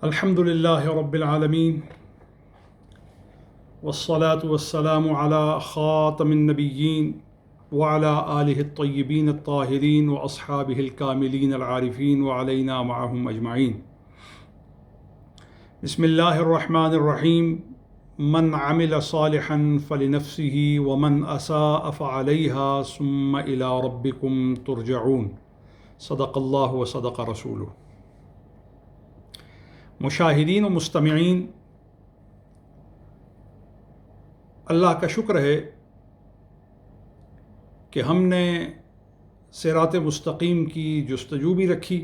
الحمد لله رب العالمين والصلاة والسلام على خاتم النبيين وعلى آله الطيبين الطاهرين وأصحابه الكاملين العارفين وعلينا معهم أجمعين. بسم الله الرحمن الرحيم. من عمل صالحا فلنفسه ومن أساء فعليها ثم إلى ربكم ترجعون. صدق الله وصدق رسوله. مشاہدین و مستمعین، اللہ کا شکر ہے کہ ہم نے صراط مستقیم کی جستجو بھی رکھی،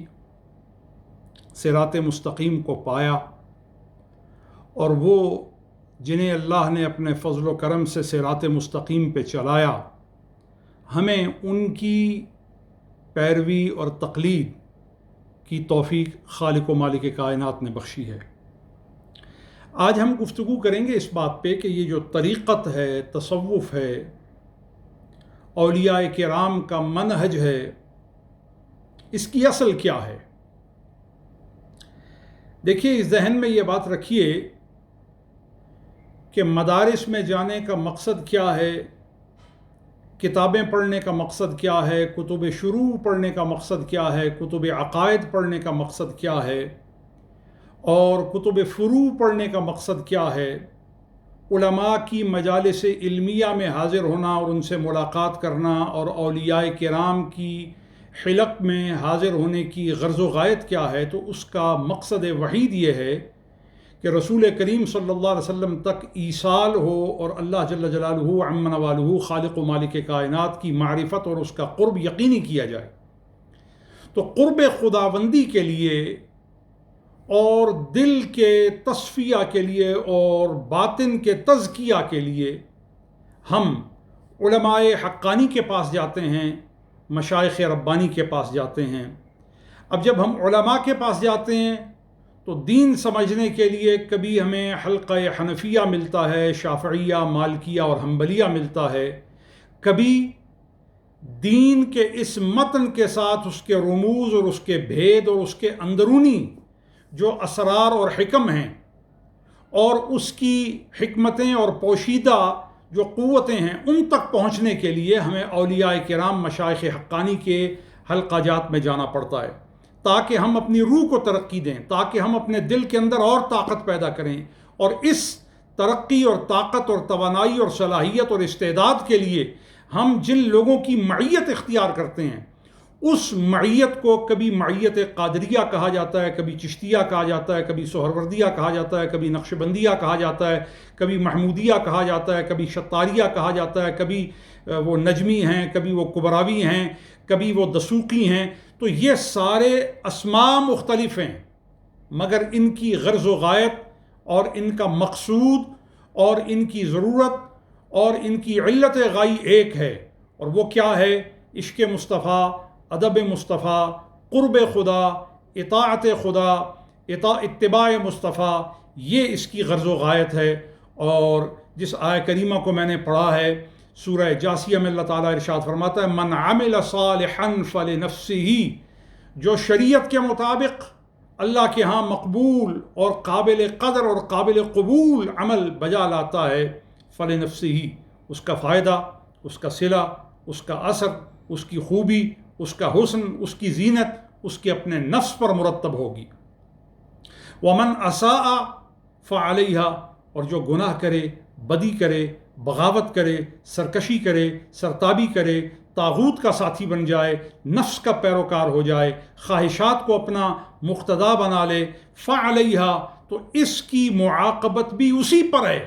صراط مستقیم کو پایا، اور وہ جنہیں اللہ نے اپنے فضل و کرم سے صراط مستقیم پہ چلایا، ہمیں ان کی پیروی اور تقلید کی توفیق خالق و مالک کائنات نے بخشی ہے۔ آج ہم گفتگو کریں گے اس بات پہ کہ یہ جو طریقت ہے، تصوف ہے، اولیاء کرام کا منہج ہے، اس کی اصل کیا ہے۔ دیکھیے، اس ذہن میں یہ بات رکھیے کہ مدارس میں جانے کا مقصد کیا ہے، کتابیں پڑھنے کا مقصد کیا ہے، کتب شروع پڑھنے کا مقصد کیا ہے، کتب عقائد پڑھنے کا مقصد کیا ہے، اور کتب فروع پڑھنے کا مقصد کیا ہے، علماء کی مجالس علمیہ میں حاضر ہونا اور ان سے ملاقات کرنا، اور اولیاء کرام کی حلق میں حاضر ہونے کی غرض و غایت کیا ہے، تو اس کا مقصد وحید یہ ہے کہ رسول کریم صلی اللہ علیہ وسلم تک ایصال ہو اور اللہ جل جلالہ عم نوالہ خالق و مالک کائنات کی معرفت اور اس کا قرب یقینی کیا جائے۔ تو قرب خداوندی کے لیے اور دل کے تصفیہ کے لیے اور باطن کے تزکیہ کے لیے ہم علماء حقانی کے پاس جاتے ہیں، مشائخ ربانی کے پاس جاتے ہیں۔ اب جب ہم علماء کے پاس جاتے ہیں تو دین سمجھنے کے لیے کبھی ہمیں حلقہ حنفیہ ملتا ہے، شافعیہ، مالکیہ اور حنبلیہ ملتا ہے، کبھی دین کے اس متن کے ساتھ اس کے رموز اور اس کے بھید اور اس کے اندرونی جو اسرار اور حکم ہیں اور اس کی حکمتیں اور پوشیدہ جو قوتیں ہیں، ان تک پہنچنے کے لیے ہمیں اولیاء کرام، مشائخ حقانی کے حلقہ جات میں جانا پڑتا ہے، تاکہ ہم اپنی روح کو ترقی دیں، تاکہ ہم اپنے دل کے اندر اور طاقت پیدا کریں، اور اس ترقی اور طاقت اور توانائی اور صلاحیت اور استعداد کے لیے ہم جن لوگوں کی معیت اختیار کرتے ہیں، اس معیت کو کبھی معیت قادریہ کہا جاتا ہے، کبھی چشتیہ کہا جاتا ہے، کبھی سہروردیہ کہا جاتا ہے، کبھی نقشبندیہ کہا جاتا ہے، کبھی محمودیہ کہا جاتا ہے، کبھی شطاریہ کہا جاتا ہے، کبھی وہ نجمی ہیں، کبھی وہ کبراوی ہیں، کبھی وہ دسوقی ہیں۔ تو یہ سارے اسماء مختلف ہیں، مگر ان کی غرض و غایت اور ان کا مقصود اور ان کی ضرورت اور ان کی علت غائی ایک ہے، اور وہ کیا ہے؟ عشق مصطفیٰ، ادب مصطفیٰ، قرب خدا، اطاعت خدا، اتباع مصطفیٰ، یہ اس کی غرض و غایت ہے۔ اور جس آیہ کریمہ کو میں نے پڑھا ہے، سورہ جاسیہ میں اللہ تعالیٰ ارشاد فرماتا ہے، من عمل صالحا فلنفسہ، جو شریعت کے مطابق اللہ کے ہاں مقبول اور قابل قدر اور قابل قبول عمل بجا لاتا ہے، فلنفسہ، اس کا فائدہ، اس کا صلہ، اس کا اثر، اس کی خوبی، اس کا حسن، اس کی زینت اس کے اپنے نفس پر مرتب ہوگی۔ ومن اساء فعلیہا، اور جو گناہ کرے، بدی کرے، بغاوت کرے، سرکشی کرے، سرتابی کرے، طاغوت کا ساتھی بن جائے، نفس کا پیروکار ہو جائے، خواہشات کو اپنا مقتدا بنا لے، فعلیہا، تو اس کی معاقبت بھی اسی پر ہے۔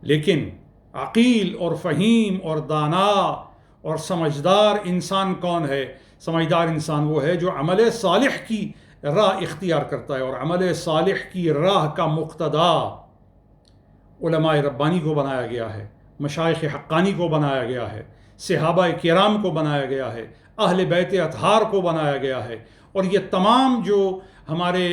لیکن عقیل اور فہیم اور دانا اور سمجھدار انسان کون ہے؟ سمجھدار انسان وہ ہے جو عمل صالح کی راہ اختیار کرتا ہے، اور عمل صالح کی راہ کا مقتدا علماء ربانی کو بنایا گیا ہے، مشائخ حقانی کو بنایا گیا ہے، صحابہ کرام کو بنایا گیا ہے، اہل بیت اطہار کو بنایا گیا ہے، اور یہ تمام جو ہمارے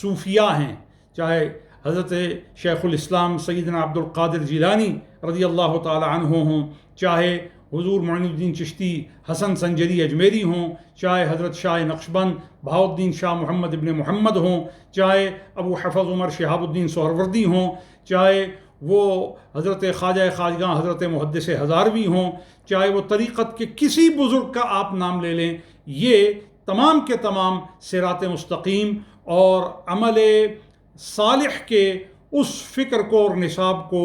صوفیاء ہیں، چاہے حضرت شیخ الاسلام سیدنا عبد القادر جیلانی رضی اللہ تعالی عنہ ہوں، چاہے حضور معین الدین چشتی حسن سنجری اجمیری ہوں، چاہے حضرت شاہ نقشبند بہاؤالدین شاہ محمد ابن محمد ہوں، چاہے ابو حفظ عمر شہاب الدین سہروردی ہوں، چاہے وہ حضرت خواجہ خواجگاں حضرت محدث ہزاروی ہوں، چاہے وہ طریقت کے کسی بزرگ کا آپ نام لے لیں، یہ تمام کے تمام صراط مستقیم اور عمل صالح کے اس فکر کو اور نصاب کو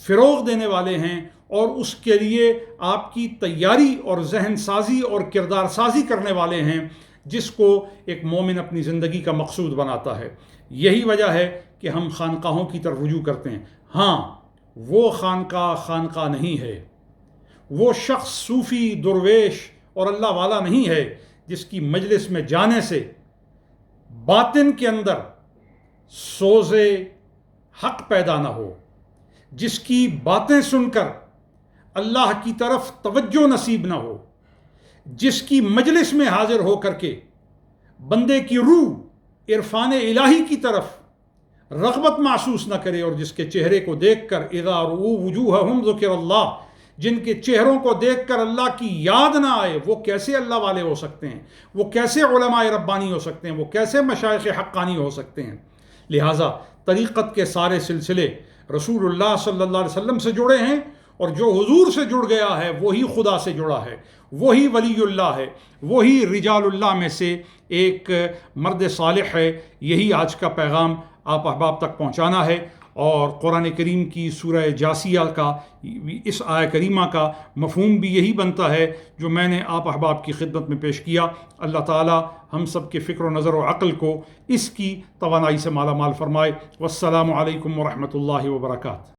فروغ دینے والے ہیں، اور اس کے لیے آپ کی تیاری اور ذہن سازی اور کردار سازی کرنے والے ہیں، جس کو ایک مومن اپنی زندگی کا مقصود بناتا ہے۔ یہی وجہ ہے کہ ہم خانقاہوں کی طرف رجوع کرتے ہیں۔ ہاں، وہ خانقاہ نہیں ہے، وہ شخص صوفی درویش اور اللہ والا نہیں ہے جس کی مجلس میں جانے سے باطن کے اندر سوز حق پیدا نہ ہو، جس کی باتیں سن کر اللہ کی طرف توجہ نصیب نہ ہو، جس کی مجلس میں حاضر ہو کر کے بندے کی روح عرفان الہی کی طرف رغبت محسوس نہ کرے، اور جس کے چہرے کو دیکھ کر اذا رؤوا وجوہہم ذکر اللہ، جن کے چہروں کو دیکھ کر اللہ کی یاد نہ آئے، وہ کیسے اللہ والے ہو سکتے ہیں، وہ کیسے علماء ربانی ہو سکتے ہیں، وہ کیسے مشائخ حقانی ہو سکتے ہیں۔ لہٰذا طریقت کے سارے سلسلے رسول اللہ صلی اللہ علیہ وسلم سے جڑے ہیں، اور جو حضور سے جڑ گیا ہے وہی خدا سے جڑا ہے، وہی ولی اللہ ہے، وہی رجال اللہ میں سے ایک مرد صالح ہے۔ یہی آج کا پیغام آپ احباب تک پہنچانا ہے، اور قرآن کریم کی سورہ جاسیہ کا اس آیہ کریمہ کا مفہوم بھی یہی بنتا ہے جو میں نے آپ احباب کی خدمت میں پیش کیا۔ اللہ تعالی ہم سب کے فکر و نظر و عقل کو اس کی توانائی سے مالا مال فرمائے۔ والسلام علیکم ورحمۃ اللہ وبرکاتہ۔